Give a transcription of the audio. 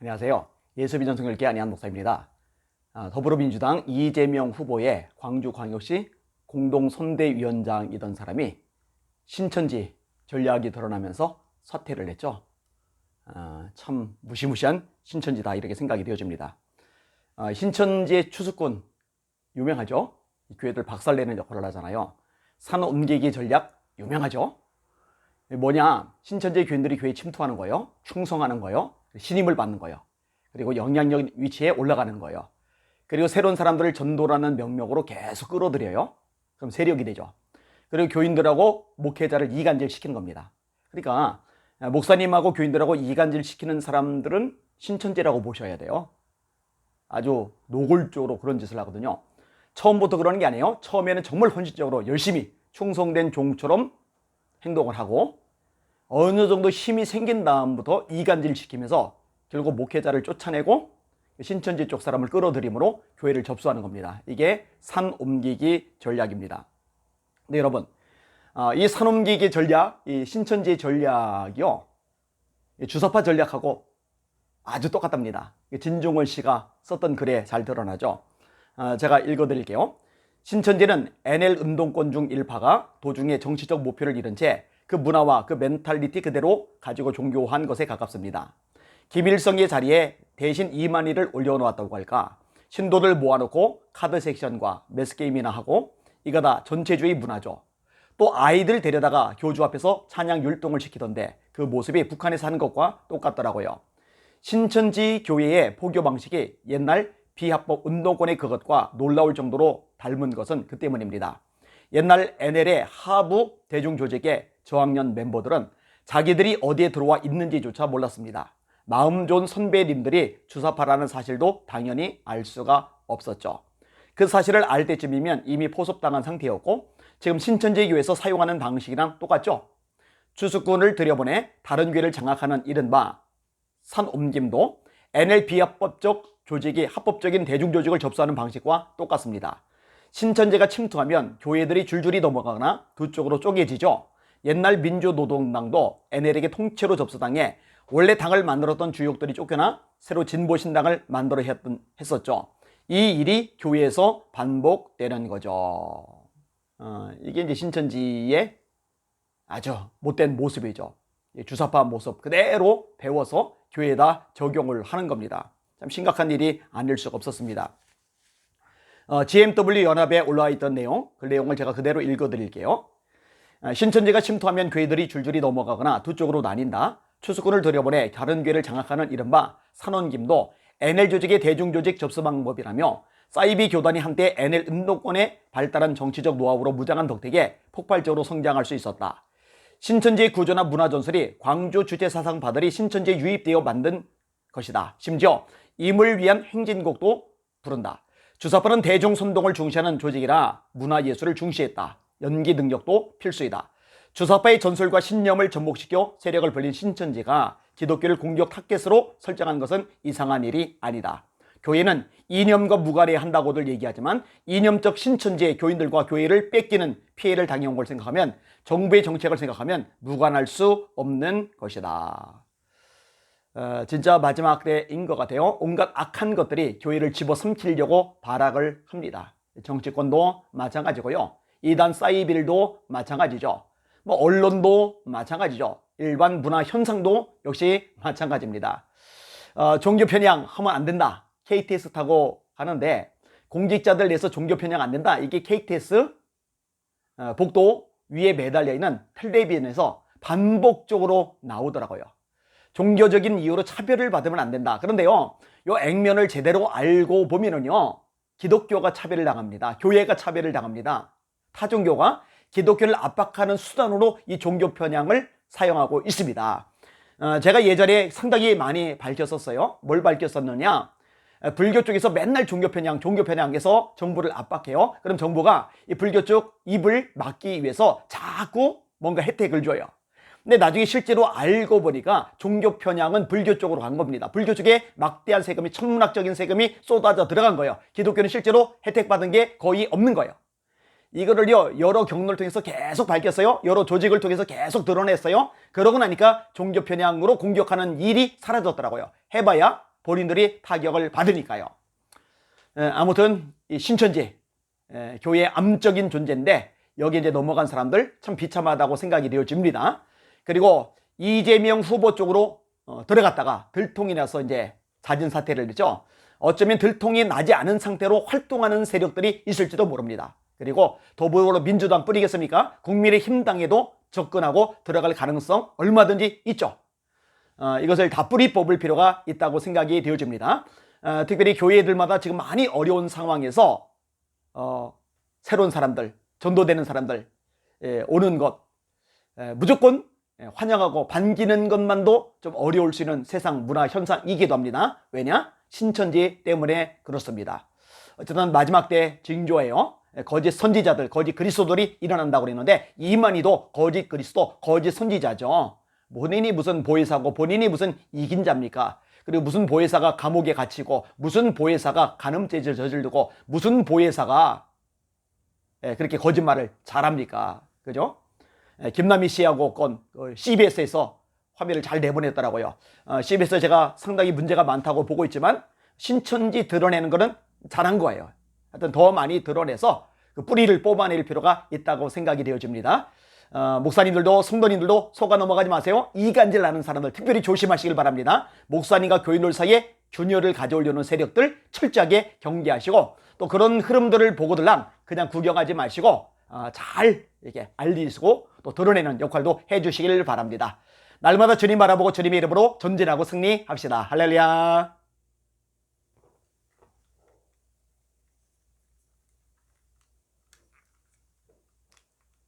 안녕하세요. 예수비전 성결교회 안희한 목사입니다. 더불어민주당 이재명 후보의 광주광역시 공동선대위원장이던 사람이 신천지 전략이 드러나면서 사퇴를 했죠. 참 무시무시한 신천지다 이렇게 생각이 되어집니다. 신천지의 추수꾼 유명하죠. 교회들 박살내는 역할을 하잖아요. 산 옮기기 전략 유명하죠. 뭐냐, 신천지 교인들이 교회에 침투하는 거예요. 충성하는 거예요. 신임을 받는 거예요. 그리고 영향력 위치에 올라가는 거예요. 그리고 새로운 사람들을 전도라는 명목으로 계속 끌어들여요. 그럼 세력이 되죠. 그리고 교인들하고 목회자를 이간질 시키는 겁니다. 그러니까 목사님하고 교인들하고 이간질 시키는 사람들은 신천지라고 보셔야 돼요. 아주 노골적으로 그런 짓을 하거든요. 처음부터 그러는 게 아니에요. 처음에는 정말 헌신적으로 열심히 충성된 종처럼 행동을 하고 어느 정도 힘이 생긴 다음부터 이간질 시키면서 결국 목회자를 쫓아내고 신천지 쪽 사람을 끌어들임으로 교회를 접수하는 겁니다. 이게 산 옮기기 전략입니다. 근데 여러분, 이 산 옮기기 전략, 이 신천지 전략이요, 주사파 전략하고 아주 똑같답니다. 진중권 씨가 썼던 글에 잘 드러나죠. 제가 읽어드릴게요. 신천지는 NL 운동권 중 일파가 도중에 정치적 목표를 잃은 채 그 문화와 그 멘탈리티 그대로 가지고 종교화한 것에 가깝습니다. 김일성의 자리에 대신 이만희를 올려놓았다고 할까? 신도들 모아놓고 카드 섹션과 매스게임이나 하고 이거 다 전체주의 문화죠. 또 아이들 데려다가 교주 앞에서 찬양 율동을 시키던데 그 모습이 북한에서 하는 것과 똑같더라고요. 신천지 교회의 포교 방식이 옛날 비합법 운동권의 그것과 놀라울 정도로 닮은 것은 그 때문입니다. 옛날 NL의 하부 대중조직의 저학년 멤버들은 자기들이 어디에 들어와 있는지조차 몰랐습니다. 마음 좋은 선배님들이 주사파라는 사실도 당연히 알 수가 없었죠. 그 사실을 알 때쯤이면 이미 포섭당한 상태였고 지금 신천지 교회에서 사용하는 방식이랑 똑같죠. 추수꾼을 들여보내 다른 교회를 장악하는 이른바 산옮김도 NL 비합법적 조직이 합법적인 대중조직을 접수하는 방식과 똑같습니다. 신천지가 침투하면 교회들이 줄줄이 넘어가거나 두 쪽으로 쪼개지죠. 옛날 민주노동당도 NL에게 통째로 접수당해 원래 당을 만들었던 주역들이 쫓겨나 새로 진보신당을 만들어 했었죠. 이 일이 교회에서 반복되는 거죠. 이게 이제 신천지의 아주 못된 모습이죠. 주사파 모습 그대로 배워서 교회에다 적용을 하는 겁니다. 참 심각한 일이 아닐 수가 없었습니다. GMW 연합에 올라와 있던 내용, 그 내용을 제가 그대로 읽어드릴게요. 신천지가 침투하면 교회들이 줄줄이 넘어가거나 두 쪽으로 나뉜다. 추수꾼을 들여보내 다른 교회를 장악하는 이른바 산원김도 NL 조직의 대중조직 접수 방법이라며 사이비 교단이 한때 NL 운동권에 발달한 정치적 노하우로 무장한 덕택에 폭발적으로 성장할 수 있었다. 신천지의 구조나 문화 전설이 광주 주체사상파들이 신천지에 유입되어 만든 것이다. 심지어 임을 위한 행진곡도 부른다. 주사파는 대중선동을 중시하는 조직이라 문화예술을 중시했다. 연기 능력도 필수이다. 주사파의 전설과 신념을 접목시켜 세력을 벌린 신천지가 기독교를 공격 타겟으로 설정한 것은 이상한 일이 아니다. 교회는 이념과 무관해야 한다고들 얘기하지만 이념적 신천지의 교인들과 교회를 뺏기는 피해를 당해온 걸 생각하면 정부의 정책을 생각하면 무관할 수 없는 것이다. 진짜 마지막 때인 것 같아요. 온갖 악한 것들이 교회를 집어삼키려고 발악을 합니다. 정치권도 마찬가지고요. 이단 사이비들도 마찬가지죠. 언론도 마찬가지죠. 일반 문화 현상도 역시 마찬가지입니다. 종교 편향 하면 안 된다. KTX 타고 가는데 공직자들 내에서 종교 편향 안 된다. 이게 KTX 복도 위에 매달려 있는 텔레비전에서 반복적으로 나오더라고요. 종교적인 이유로 차별을 받으면 안 된다. 그런데요, 요 액면을 제대로 알고 보면은요, 기독교가 차별을 당합니다. 교회가 차별을 당합니다. 타종교가 기독교를 압박하는 수단으로 이 종교 편향을 사용하고 있습니다. 제가 예전에 상당히 많이 밝혔었어요. 뭘 밝혔었느냐? 불교 쪽에서 맨날 종교 편향해서 정부를 압박해요. 그럼 정부가 이 불교 쪽 입을 막기 위해서 자꾸 뭔가 혜택을 줘요. 근데 나중에 실제로 알고 보니까 종교 편향은 불교 쪽으로 간 겁니다. 불교 쪽에 막대한 세금이, 천문학적인 세금이 쏟아져 들어간 거예요. 기독교는 실제로 혜택 받은 게 거의 없는 거예요. 이거를요, 여러 경로를 통해서 계속 밝혔어요. 여러 조직을 통해서 계속 드러냈어요. 그러고 나니까 종교 편향으로 공격하는 일이 사라졌더라고요. 해봐야 본인들이 타격을 받으니까요. 아무튼 이 신천지 교회의 암적인 존재인데 여기에 이제 넘어간 사람들 참 비참하다고 생각이 되어집니다. 그리고 이재명 후보 쪽으로 들어갔다가 들통이 나서 이제 잦은 사태를 했죠. 어쩌면 들통이 나지 않은 상태로 활동하는 세력들이 있을지도 모릅니다. 그리고 더불어민주당 뿌리겠습니까? 국민의힘당에도 접근하고 들어갈 가능성 얼마든지 있죠. 이것을 다 뿌리 뽑을 필요가 있다고 생각이 되어집니다. 특별히 교회들마다 지금 많이 어려운 상황에서 새로운 사람들, 전도되는 사람들 오는 것 무조건 환영하고 반기는 것만도 좀 어려울 수 있는 세상 문화 현상이기도 합니다. 왜냐? 신천지 때문에 그렇습니다. 어쨌든 마지막 때 징조예요. 거짓 선지자들, 거짓 그리스도들이 일어난다고 그랬는데 이만희도 거짓 그리스도, 거짓 선지자죠. 본인이 무슨 보혜사고 본인이 무슨 이긴 자입니까? 그리고 무슨 보혜사가 감옥에 갇히고 무슨 보혜사가 간음죄를 저지르고 무슨 보혜사가 그렇게 거짓말을 잘합니까? 그죠? 김남희 씨하고 건 CBS에서 화면을 잘 내보냈더라고요. CBS에서 제가 상당히 문제가 많다고 보고 있지만 신천지 드러내는 거는 잘한 거예요. 하여튼 더 많이 드러내서 그 뿌리를 뽑아낼 필요가 있다고 생각이 되어집니다. 목사님들도 성도님들도 속아 넘어가지 마세요. 이간질 나는 사람들 특별히 조심하시길 바랍니다. 목사님과 교인들 사이에 균열을 가져오려는 세력들 철저하게 경계하시고 또 그런 흐름들을 보고들랑 그냥 구경하지 마시고 잘 이렇게 알리시고 또 드러내는 역할도 해주시길 바랍니다. 날마다 주님 바라보고 주님의 이름으로 전진하고 승리합시다. 할렐루야.